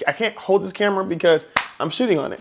I can't hold this camera because I'm shooting on it.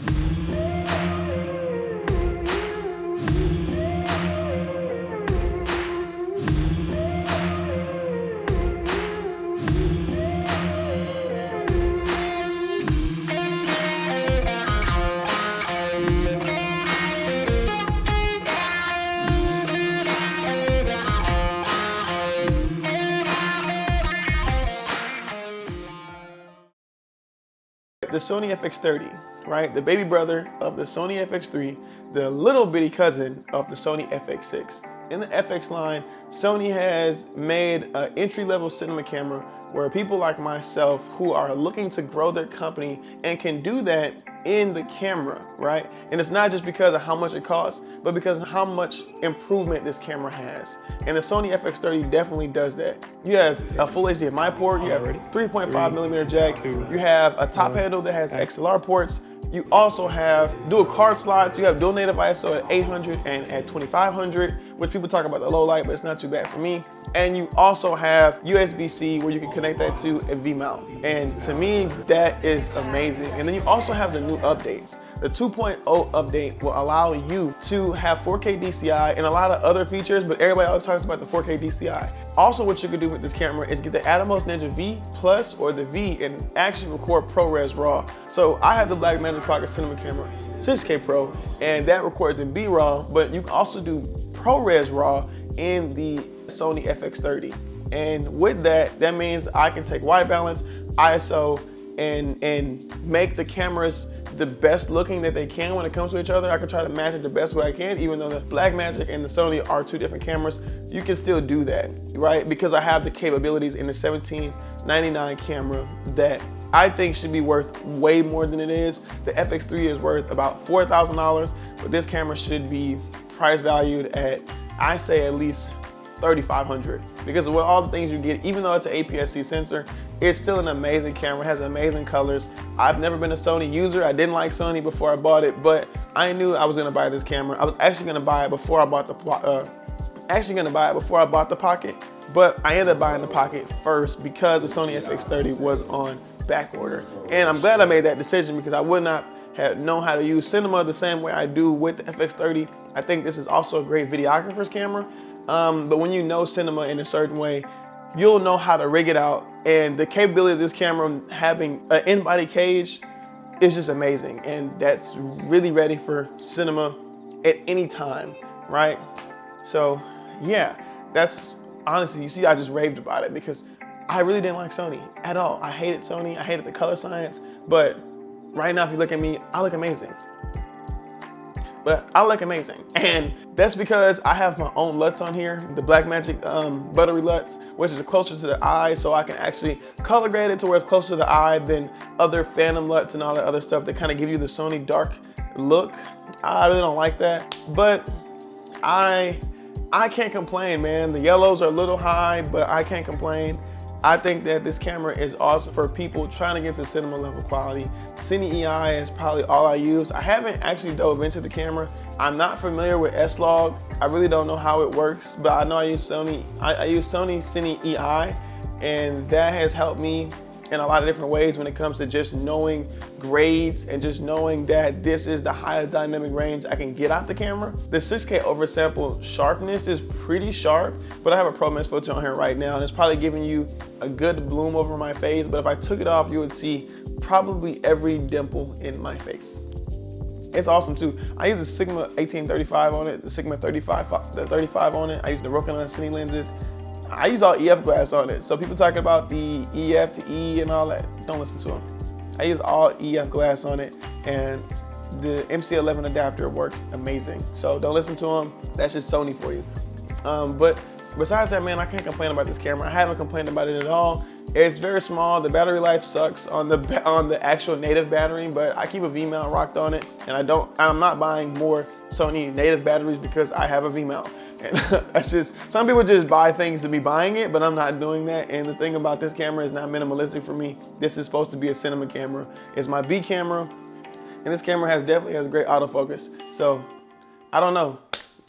The Sony Fx30, right? The baby brother of the Sony Fx3, the little bitty cousin of the Sony FX6. In the FX line, Sony has made an entry-level cinema camera where people like myself who are looking to grow their company and can do that in the camera, right? And it's not just because of how much it costs, but because of how much improvement this camera has. And the Sony Fx30 definitely does that. You have a full HDMI port, you have 3.5mm jack, you have a top handle that has XLR ports, you also have dual card slots, you have dual native ISO at 800 and at 2500, which people talk about the low light, but it's not too bad for me. And you also have USB-C where you can connect that to a V-mount. And to me, that is amazing. And then you also have the new updates. The 2.0 update will allow you to have 4K DCI and a lot of other features, but everybody always talks about the 4K DCI. Also, what you can do with this camera is get the Atomos Ninja V Plus or the V and actually record ProRes RAW. So I have the Blackmagic Pocket Cinema camera, 6K Pro, and that records in B-RAW, but you can also do ProRes RAW in the Sony Fx30. And with that, that means I can take white balance, ISO, and make the cameras the best looking that they can when it comes to each other. I can try to match it the best way I can, even though the Blackmagic and the Sony are two different cameras. You can still do that, right? Because I have the capabilities in the $1799 camera that I think should be worth way more than it is. The FX3 is worth about $4,000, but this camera should be price valued at, I say, at least $3,500, because of all the things you get. Even though it's an APS-C sensor, it's still an amazing camera, has amazing colors. I've never been a Sony user. I didn't like Sony before I bought it, but I knew I was gonna buy this camera. I was actually gonna buy it before I bought the Pocket, but I ended up buying the Pocket first because the Sony FX30 was on back order. And I'm glad I made that decision because I would not have known how to use cinema the same way I do with the FX30. I think this is also a great videographer's camera. But when you know cinema in a certain way, you'll know how to rig it out. And the capability of this camera having an in-body cage is just amazing. And that's really ready for cinema at any time, right? So yeah, that's honestly, you see, I just raved about it because I really didn't like Sony at all. I hated Sony, I hated the color science, but right now, if you look at me, I look amazing. But I look amazing. And that's because I have my own LUTs on here, the Blackmagic buttery LUTs, which is closer to the eye, so I can actually color grade it to where it's closer to the eye than other Phantom LUTs and all that other stuff that kind of give you the Sony dark look. I really don't like that, but I can't complain, man. The yellows are a little high, but I can't complain. I think that this camera is awesome for people trying to get to cinema level quality. Cine EI is probably all I use. I haven't actually dove into the camera. I'm not familiar with S-Log. I really don't know how it works, but I know I use Sony. I use Sony Cine EI, and that has helped me in a lot of different ways when it comes to just knowing grades and just knowing that this is the highest dynamic range I can get out the camera. The 6K oversample sharpness is pretty sharp, but I have a Pro Mix filter on here right now and it's probably giving you a good bloom over my face, but if I took it off, you would see probably every dimple in my face. It's awesome too. I use the Sigma 1835 on it, the Sigma 35 on it. I use the Rokinon Cine lenses. I use all EF glass on it. So people talking about the EF to E and all that, don't listen to them. I use all EF glass on it, and the MC11 adapter works amazing. So don't listen to them. That's just Sony for you. But besides that, man, I can't complain about this camera. I haven't complained about it at all. It's very small. The battery life sucks on the actual native battery, but I keep a V-mount rocked on it, and I'm not buying more Sony native batteries because I have a V-mount. And that's just, some people just buy things to be buying it, but I'm not doing that. And the thing about this camera is not minimalistic for me. This is supposed to be a cinema camera. It's my B camera, and this camera definitely has great autofocus. So I don't know.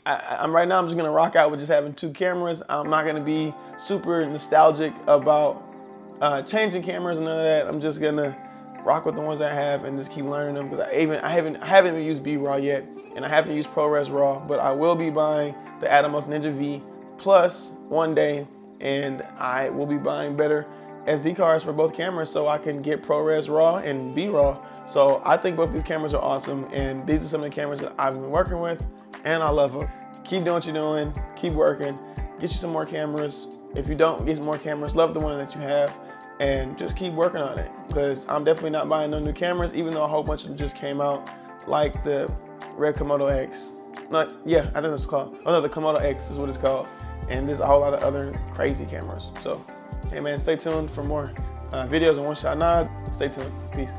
Right now I'm just gonna rock out with just having two cameras. I'm not gonna be super nostalgic about changing cameras and none of that. I'm just gonna rock with the ones I have and just keep learning them, because I haven't even used B-Raw yet, and I haven't used ProRes RAW, but I will be buying the Atomos Ninja V Plus one day, and I will be buying better SD cards for both cameras so I can get ProRes RAW and B-Raw. So I think both these cameras are awesome, and these are some of the cameras that I've been working with, and I love them. Keep doing what you're doing, keep working, get you some more cameras. If you don't get some more cameras, love the one that you have, and just keep working on it, because I'm definitely not buying no new cameras, even though a whole bunch of them just came out, like the Red Komodo X. Yeah, I think that's called. Oh no, the Komodo X is what it's called. And there's a whole lot of other crazy cameras. So, hey man, stay tuned for more videos on One Shot Nod. Stay tuned. Peace.